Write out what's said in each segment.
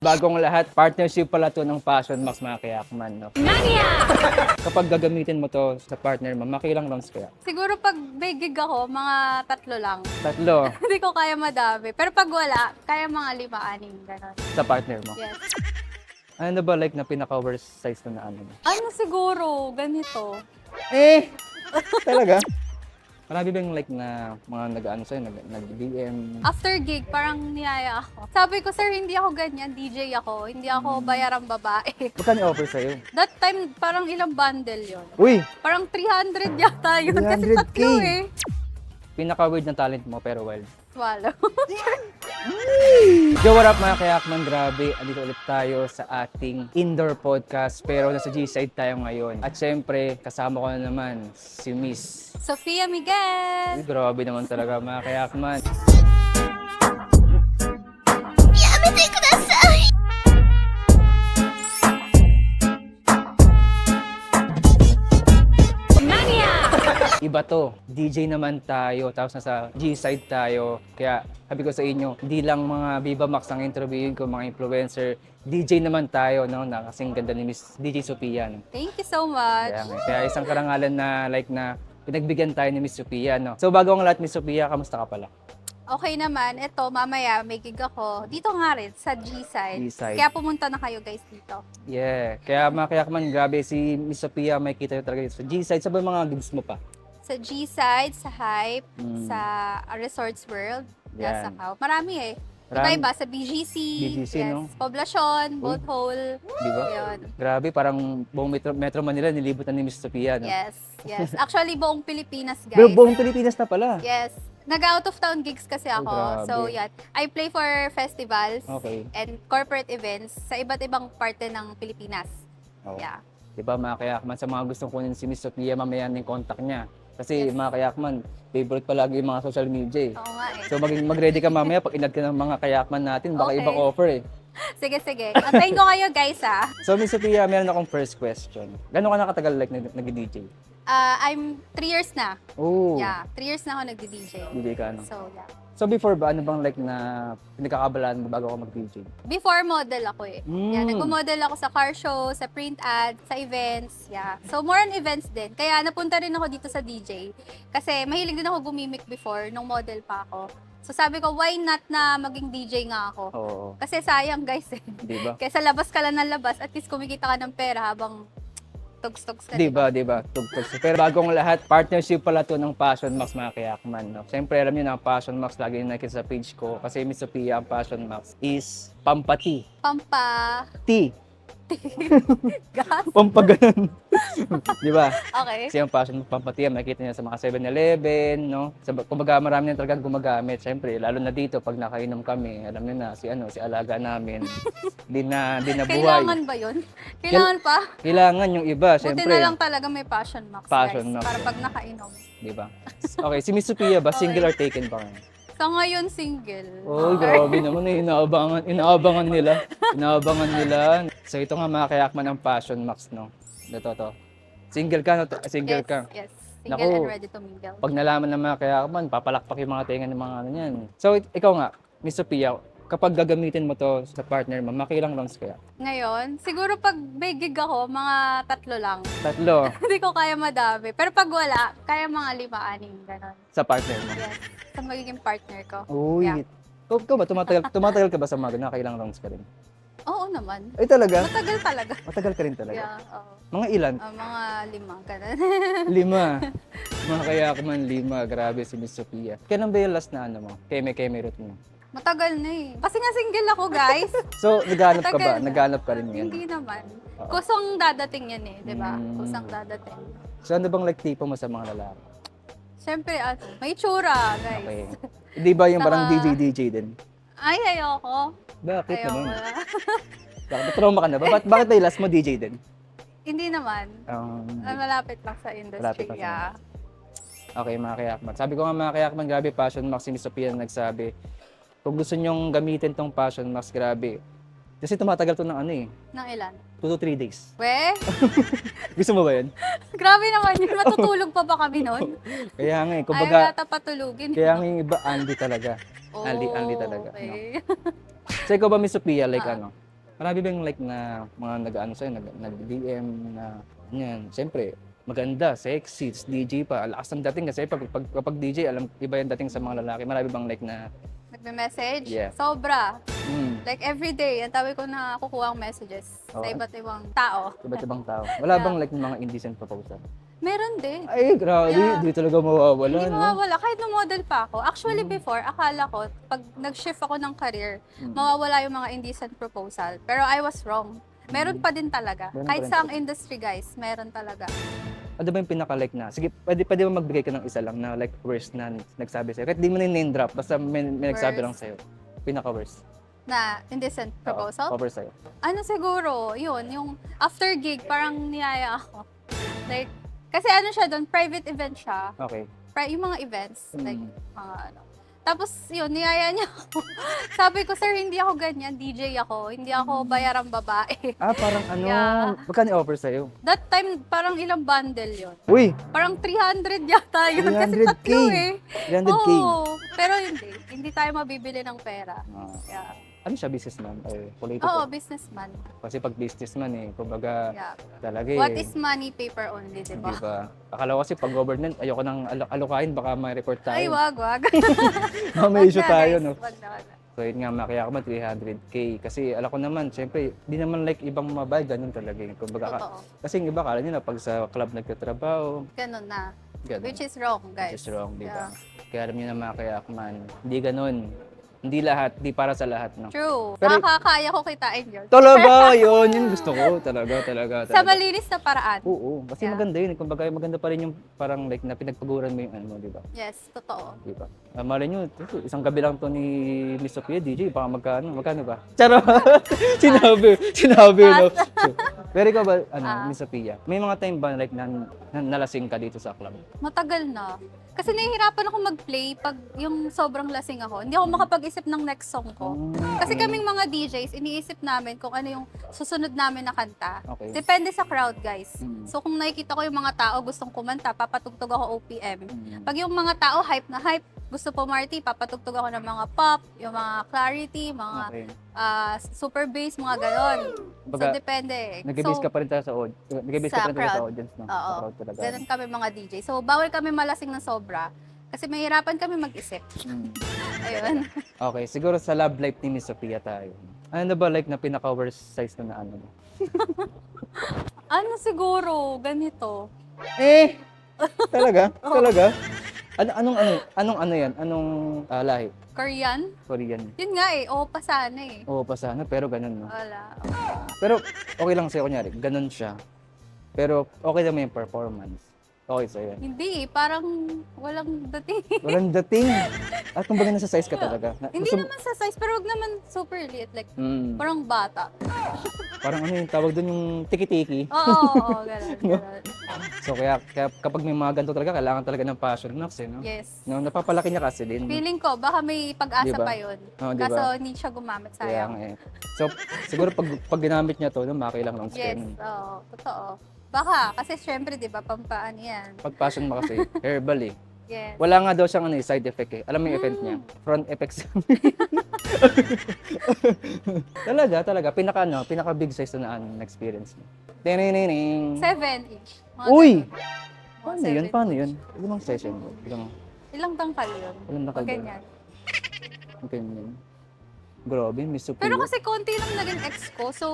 Bagong lahat, partnership pala to ng Passion Max mga kayakman, no? Kapag gagamitin mo to sa partner mo, makilang rounds kaya? Siguro pag may gig ako, mga 3 lang. Tatlo Hindi ko kaya madami. Pero pag wala, kaya mga 5, 6, gano'n. sa partner mo. Yes. Ano ba like na pinaka-worst size na ano mo? Ano siguro, ganito. Talaga? Marami bang like na mga nag-ano sa'yo, nag-DM? After gig, parang niyaya ako. Sabi ko, sir, hindi ako ganyan. DJ ako. Hindi ako bayarang babae. Magkano offer sa'yo? That time, parang ilang bundle yon. Uy! Parang 300 yata yun. Kasi 300K. tatlo eh. Pinaka-weird na talent mo pero wild. Swallow. Yo, what up mga kayakman? Grabe, andito ulit tayo sa ating indoor podcast pero nasa G-side tayo ngayon. At syempre, kasama ko na naman si Miss. Sofia Miguel. Uy, grabe naman talaga mga kayakman. Iba to, DJ naman tayo, tapos nasa G-side tayo. Kaya sabi ko sa inyo, hindi lang mga Viva Max ang interviewin ko, mga influencer, DJ naman tayo, no? Na kasing ganda ni Miss DJ Sophia. No? Thank you so much. Kaya isang karangalan na like na pinagbigyan tayo ni Miss Sophia. No? So bago ang lahat, Miss Sophia, kamusta ka pala? Okay naman. Ito, mamaya may gig ako. Dito nga rin, sa G-side. G-side. Kaya pumunta na kayo guys dito. Yeah, kaya mga kayakman, grabe si Miss Sophia, may kita nyo talaga sa G-side. Sabi mga gigs mo pa? Sa G-side, sa Hype, Mm. sa Resorts World, Yan. nasa Kao. Marami eh. Marami. Iba-iba sa BGC, BGC, yes. no? Poblacion, Boat Hole. Di ba? Yun. Grabe, parang buong Metro Manila nilibutan ni Miss Sophia. No? Yes, yes. Actually, buong Pilipinas, guys. Pero buong Pilipinas na pala. Yes. Nag-out of town gigs kasi ako. grabe. So, yan. I play for festivals Okay. and corporate events sa iba't ibang parte ng Pilipinas. Oo. Yeah. Diba mga kayakman, sa mga gustong kunin si Miss Sophia, mamaya yung contact niya. Kasi Yes. mga kayakman, favorite palagi yung mga social media eh. Oo nga eh. So mag-ready ka mamaya pag inad ka ng mga kayakman natin, baka Okay. ibang offer eh. Sige, sige. Antayin ko kayo, guys, ah. So Miss Sophia, meron akong first question. Gano'n ka nakatagal like nag-DJ? I'm 3 years na. Oh, Yeah, 3 years na ako nagdi-DJ. DJ ka ano. So, yeah. So before ba, ano bang like na pinagkakabalaan mo bago ako mag-DJ? Before model ako eh. Mm. Yeah, nagmo-model ako sa car show, sa print ad, sa events. Yeah. So more on events din. Kaya napunta rin ako dito sa DJ. Kasi mahilig din ako gumimik before nung model pa ako. So sabi ko, why not na maging DJ nga ako? Oo, Kasi sayang guys eh. di ba? Kaya labas ka lang ng labas, at least kumikita ka ng pera habang tugs-tugs ka. Di ba? Tugtog. Pero bagong lahat, partnership pala to ng Passion Max mga kayakman. No? Siyempre, alam niyo na ang Passion Max, lagi yung nakikita sa page ko. Kasi Miss Sophia, ang Passion Max is pampati. Pampa. T. Gas. Pampaganon. Di ba? Okay. Kasi ang Passion Max pampati, makikita niyo sa mga 7-Eleven, no? Kumbaga marami na talagang gumagamit. Siyempre, lalo na dito, pag nakainom kami, alam niyo na, si alaga namin, di na Kailangan buhay. ba yun? Kailangan pa? Kailangan yung iba, Buti siyempre. na lang talaga may Passion Max, Passion guys. Max, Para eh. pag nakainom. Di ba? Okay, si Miss Sophia ba, single or taken pa ngayon? Sa ngayon, single. Oh, grabe naman eh. Inaabangan nila. Inaabangan nila. So ito nga mga kayakman ng Passion Max, no? Ito. Single ka, no? Single Yes, ka. yes. Single Naku. and ready to mingle. Pag nalaman ng mga kayakman, papalakpak yung mga tenga ng mga ano yan. So ikaw nga, Miss Sophia, kapag gagamitin mo to sa partner mo, makilang rounds kaya? Ngayon, siguro pag may gig ako, mga 3 lang. Tatlo Hindi ko kaya madami. Pero pag wala, kaya mga 5, 6, gano'n. sa partner mo. Yes. Sa magiging partner ko. Uy. Yeah. Ikaw ba, tumatagal ka ba sa mga ganun? Nakailang rounds ka rin? Oo naman. Ay talaga? Matagal talaga. Matagal ka rin talaga? Yeah, oo. Mga ilan? Mga 5, gano'n. 5. Mga kayakman, 5. Grabe si Miss Sophia. Kailan ba yung last na ano mo? Keme routine mo? Matagal na eh. Kasi nga single ako, guys. So, naghanap ka ba? Matagal na. Naghanap ka rin ngayon? Hindi naman. Oo. Kusang dadating yan eh, di ba? Mm. Kusang dadating. So, ano bang like tipo mo sa mga lalaki? Siyempre, may tsura, guys. Okay. Hindi ba yung parang Saka- DJ din? Ay, ayoko. Bakit Ayoko naman? na. Bakit trauma ka na ba? Bakit ba yung last mo DJ din? Hindi naman. Malapit lang sa Malapit industry. lang sa Yeah. Okay, mga kayakman. Sabi ko nga mga kayakman, grabe, Passion Max, si Miss Sophia na nagsabi. Kung gusto nyong gamitin tong Passion Max, grabe. Kasi tumatagal to ng ano eh, Nang ilan? 2 to 3 days. We? Gusto mo ba yun? Grabe naman yun. Matutulog pa ba kami nun? Kaya nga eh, Ayaw kumbaga, yata patulugin. kaya nga yung iba, Andy talaga. Oh, Andy talaga. No? okay. So ikaw ba, Miss Sophia, like Ah. ano, Marami bang like na mga nag-ano sa'yo, nag-DM na, yan, siyempre, maganda, sexy, DJ pa, lakas ng dating kasi kapag DJ, alam, iba yung dating sa mga lalaki. Marami bang like na, Nagme-message? Yeah. Sobra. hmm, Like everyday, ang tabi ko na kukuha ang messages sa Okay. iba't ibang tao. iba't ibang tao. Wala Yeah. bang like mga indecent proposal? Meron din. Ay, grabe, Yeah. di talaga mawawala, Hindi no? mawawala. Kahit nung model pa ako. Actually, before, akala ko, pag nag-shift ako ng career, mawawala yung mga indecent proposal. Pero I was wrong. Meron pa din talaga. Meron Kahit pa rin sa ang industry, guys, meron talaga. Ano ba yung pinaka-like na? Sige, pwede ba magbigay ka ng isa lang na like worst na nagsabi sa'yo? Kahit di mo na name drop, basta may nagsabi Worst. lang sa'yo. Pinaka-worst. Na indecent proposal. Cover sa'yo. Ano siguro, yun, yung after gig, parang niyaya ako. Like, kasi ano siya doon, private event siya. Okay. Yung mga events, like, Mm. mga ano. Tapos, yun, niyaya niya ako. Sabi ko, sir, hindi ako ganyan, DJ ako, hindi ako bayarang babae. Ah, parang ano, Yeah. magkano offer sa'yo? That time, parang ilang bundle yun. Uy! Parang 300 yata yun, kasi 300K. tatlo eh. 300K. Oo, pero hindi tayo mabibili ng pera. Ah, Yeah. ano siya, businessman? Ay, politiko. Oo, businessman. Kasi pag businessman eh, kumbaga Yeah. talaga eh. What is money, paper only, di Di ba? ba? Akala ko kasi pag government, ayoko nang alukain, baka may report tayo. Ay, wag. May issue Wag na, tayo, guys. no? Wag na. So yun nga, makaya ko man 300K. Kasi alam ko naman, syempre, di naman like ibang mabay, ganun talaga. Kumbaga, Totoo. kasi yung iba, kala nyo na pag sa club nagtatrabaho, Ganun na. ganun. Which is wrong, guys. Which is wrong, di ba? Yeah. Kaya alam nyo na mga kayakman, hindi ganun. Hindi lahat, di para sa lahat, no? True. Pero- Nakakaya ko kitain yun. Talaga, yun gusto ko. Talaga. Sa malinis na paraan. Oo, kasi Yeah. maganda yun. Kumbaga, maganda pa rin yung parang like na pinagpaguran mo yung ano, di ba? Yes, totoo. Di ba? Malay nyo, isang gabi lang to ni Miss Sophia, DJ, baka magkano ba? Charot! sinabi, no? Pero ikaw ba, Miss Sophia, may mga time ba like nalasing ka dito sa club? Matagal na. Kasi nahihirapan ako mag-play pag yung sobrang lasing ako. Hindi ako makapag-isip ng next song ko. Kasi kaming mga DJs, iniisip namin kung ano yung susunod namin na kanta. Okay. Depende sa crowd, guys. Mm. So kung nakikita ko yung mga tao gustong kumanta, papatugtog ako OPM. Mm. Pag yung mga tao hype na hype, gusto pumarty, papatugtog ako ng mga pop, yung mga clarity, mga Okay. super bass, mga ganon. So Baga, depende. Nag-base So, ka pa rin tayo sa audience. Nag-base ka sa pa rin tayo sa crowd. audience, no? Oo. Sa crowd talaga. Ganun kami mga DJ. So, bawal kami malasing ng sobra. Kasi mahirapan kami mag-isip. Mm. Ayun. Okay, siguro sa love life ni Miss Sophia tayo. Ano na ba like na pinaka-worst size na ano? Ano siguro? Ganito. Eh! Talaga? Talaga? Anong ano yan? Anong lahi? Korean? Korean. Yun nga eh. Oo pa sana eh. Oo pa sana, pero ganun, no? Wala. Pero okay lang sa'yo, kunyari, ganun siya. Pero okay naman yung performance. Okay sa'yo yan. Hindi eh. Parang walang dating. Walang dating. At kumbaga nasa size ka talaga. Hindi naman sa size, pero wag naman super liit. Like, Mm, parang bata. parang ano yung tawag doon yung tiki-tiki. Oo, ganun. So kaya kapag may mga ganito talaga, kailangan talaga ng passion nox, eh, no? Yes. No, napapalaki niya kasi din. Feeling ko, baka may pag-asa Diba? pa yun. Oo, diba? Kaso hindi siya gumamit, Kaya sayang. nga eh. So, siguro pag ginamit niya to, no, makilang lang Yes, skin. oo. Totoo. Baka, kasi syempre, di ba, pampaan yan. Pag passion mo kasi, herbal eh. Yes. Wala nga daw siyang side effect eh. Alam mo yung effect niya? Front effects. talaga. Pinaka big size na experience mo. Tinining. 7-inch. Mga Uy! ganun. Paano yun? Ilang session? Ilang tangkal yun? Ilang tangkal Pag ba? ganyan. Ganyan. Grabe, Miss Sophia. Pero kasi konti lang naging ex ko, so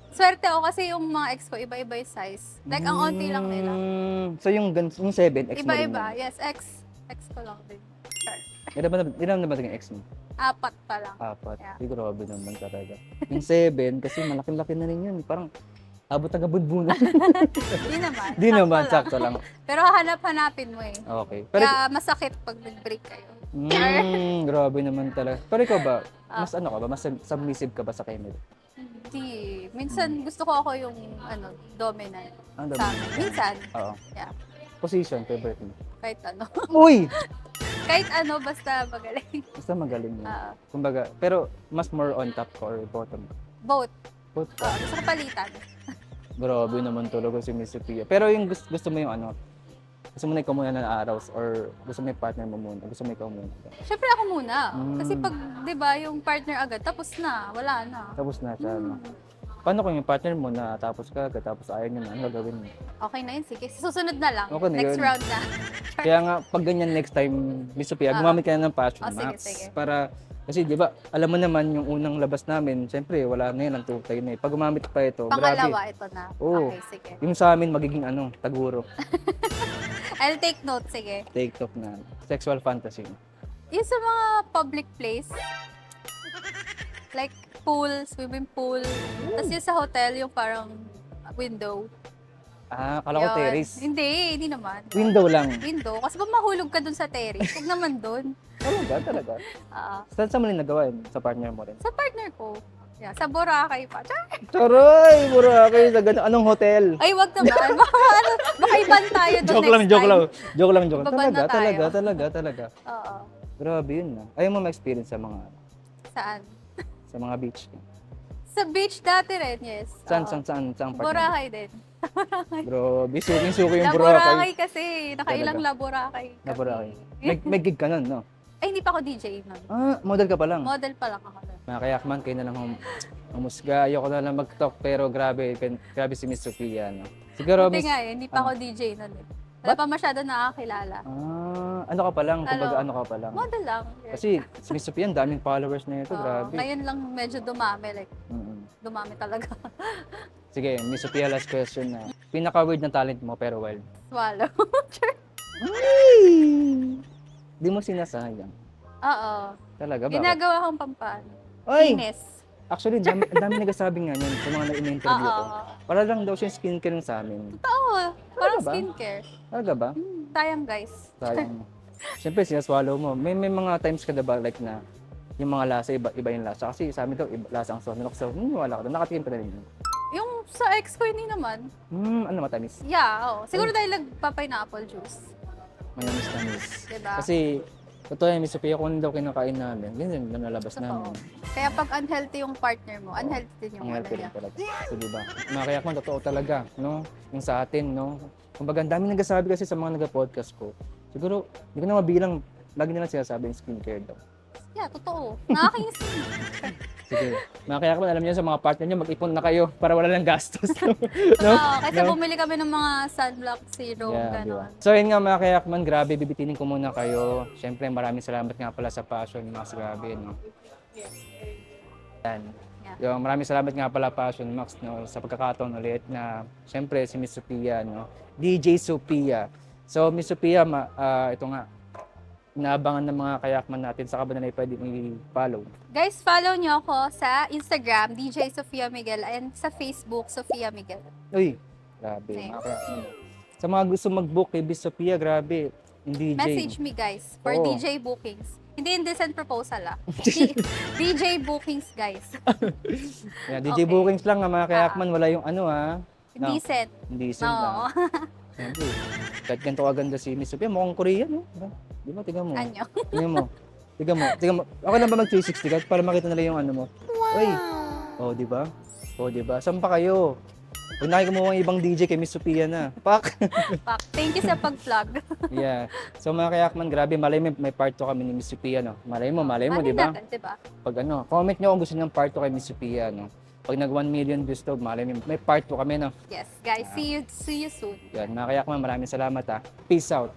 swerte ako kasi yung mga ex ko, iba-iba yung size. Like, ang onti lang nila. So yung 7, ex mo rin Iba-iba. yun? Yes, ex ko lang din. Sure. Ilan naman naging ex mo? 4 pa lang. 4. Yeah. Grabe naman talaga. Yung 7, kasi malaki-laki na rin yun. Parang abot ng kabudbunan. Di naman. Di naman, lang. sakto lang. Pero hahanap-hanapin mo eh. Okay. Pero, Kaya masakit pag nag-break kayo. grabe naman talaga. Pero ikaw ba, Ah. mas ano ka ba? Mas submissive ka ba sa Kemel? Hindi. Minsan gusto ko ako yung dominant. Ano Sa amin. Minsan. Oo. Yeah. Position, favorite mo? Kahit ano. Uy! Kahit ano, basta magaling. Basta magaling mo. Ah, Kumbaga, pero mas more on top ka or bottom? both. Both ka. Gusto ko palitan. Grabe naman talaga si Miss Sophia. Pero yung gusto mo yung ano, gusto mo na ikaw muna na araw or gusto mo yung partner mo muna? Gusto mo ikaw muna? Siyempre ako muna. Mm. Kasi pag, di ba, yung partner agad, tapos na. Wala na. Tapos na siya, no? Paano kung yung partner mo na tapos ka, tapos ayaw niya na, ano gagawin mo? Okay na yun, sige. Susunod na lang. Okay na Next yun. round na. Kaya nga, pag ganyan next time, Miss Sophia, Oo. gumamit ka na ng Passion Oh, sige, Max. sige. Para, kasi di ba, alam mo naman yung unang labas namin, syempre, wala na yun, ang tutay na eh. Pag gumamit pa ito, Pangalawa, grabe. ito na. Oo. Okay, sige. Yung sa amin, magiging taguro. I'll take note, sige. TikTok na, sexual fantasy. Yung sa mga public place, like pool, swimming pool, tapos yung sa hotel, yung parang window. Kala ko Yun. terrace. Hindi naman. Window lang. Window. Kasi ba mahulog ka dun sa terrace? Huwag naman dun. Talaga. Ah, Saan mo rin nagawa yun? Sa partner mo rin? sa partner ko. Yeah, sa Boracay pa. Char! Charay! Mura kayo sa ganun. Anong hotel? Ay, wag naman. Baka iban tayo doon Joke next lang, joke time. lang. Joke lang. Babad na tayo. Talaga. Oo. Grabe yun na. Ayaw mo ma-experience sa Saan? mga beach. Sa beach dati rin, yes. Saan Oo. partner? Boracay din. Grabe, suking-suki yung La Boracay. Boracay kasi. Nakailang La Boracay. Na kami. Boracay. May gig ka nun, no? Ay, hindi pa ako DJ nun. Model ka pa lang. Model pa lang ako nun. Mga kayakman, kayo na lang humusga. Ayoko na lang mag-talk, pero grabe si Miss Sophia, no? Siguro, Buti nga hindi pa ako DJ nun. Wala pa masyado nakakilala. ano ka pa lang? Kumbaga, ano ka pa lang? Model lang. Kasi si Miss Sophia, ang daming followers na ito, Oo, grabe. ngayon lang medyo dumami. Like, Mm-mm. dumami talaga. Sige, Miss Sophia, last question na. Pinaka-weird na talent mo, pero wild. Swallow. Di mo sinasayang. Oo. Talaga ba? Ginagawa kong pampano. Ay! Ines. Actually, ang dami nagsasabi nga yan sa mga na-interview ko. Oo. Para lang daw siya skincare yung sa amin. Oo. Parang ba? skincare. Talaga ba? Sayang guys. Sayang. Siyempre, sinaswallow mo. May mga times ka ba like na yung mga lasa, iba yung lasa. Kasi sa amin daw, lasa ang swallow. So, wala ka doon. Nakatikim ka na rin yun. Yung sa ex ko, hindi naman. Ano matamis? Yeah, oo. Siguro dahil nagpa-pineapple juice. Mayamis-tamis. Diba? Kasi, totoo yan, Miss Sophia, kung ano daw kinakain namin, ganyan yung nalabas Totoo. namin. Kaya pag unhealthy yung partner mo, unhealthy din yung Ang ano healthy niya. rin talaga. So, diba? Mga kayak mo, totoo talaga, no? Yung sa atin, no? Kumbaga, ang dami nagsasabi kasi sa mga nag-podcast ko. Siguro, hindi ko na mabilang, lagi nila sinasabi yung skincare daw. Yeah, totoo. Nakakainis din. Sige. Mga kayak mo, alam niyo sa mga partner niyo, mag-ipon na kayo para wala lang gastos. no? Oo, kasi No? bumili kami ng mga sunblock serum, Yeah, di gano'n. ba? So yun nga mga kayakman, grabe, bibitinin ko muna kayo. Siyempre maraming salamat nga pala sa Passion Max, grabe, no? Yan. Yeah. Yung maraming salamat nga pala Passion Max, no, sa pagkakataon ulit na siyempre si Miss Sophia, no? DJ Sophia. So Miss Sophia, ito nga, inaabangan ng mga kayakman natin, saka ba na pwede i-follow? Guys, follow nyo ako sa Instagram, DJ Sofia Miguel, and sa Facebook, Sofia Miguel. Uy, grabe, Thanks. mga kayakman. Sa mga gusto mag-book kay Miss Sophia, grabe, yung DJ. Message me guys for Oo. DJ bookings. Hindi indecent proposal DJ bookings guys. Yeah, DJ Okay. bookings lang nga mga kayakman, wala yung ano No. Indecent. Hindi lang. Oo. Siyempre, kahit ganito kaganda si Miss Sophia, mukhang Korean, no? Di ba? Tignan mo. Anyo. Tignan mo. Okay lang ba mag-360 kahit para makita nila yung ano mo? Uy! Oh, di ba? Saan pa kayo? Huwag na kayo kumuha ng ibang DJ kay Miss Sophia na. Pak! Pak. Thank you sa pag-plug. Yeah. So mga kayakman, grabe, malay may part 2 kami ni Miss Sophia, no? Malay mo, di ba? natin, di ba? Pag comment nyo kung gusto nyo ng part 2 kay Miss Sophia, no? Pag nag 1 million views to, malay mo, may part 2 kami, no? Yes, guys. See you soon. Yan, mga kayakman, maraming salamat, ha. Peace out.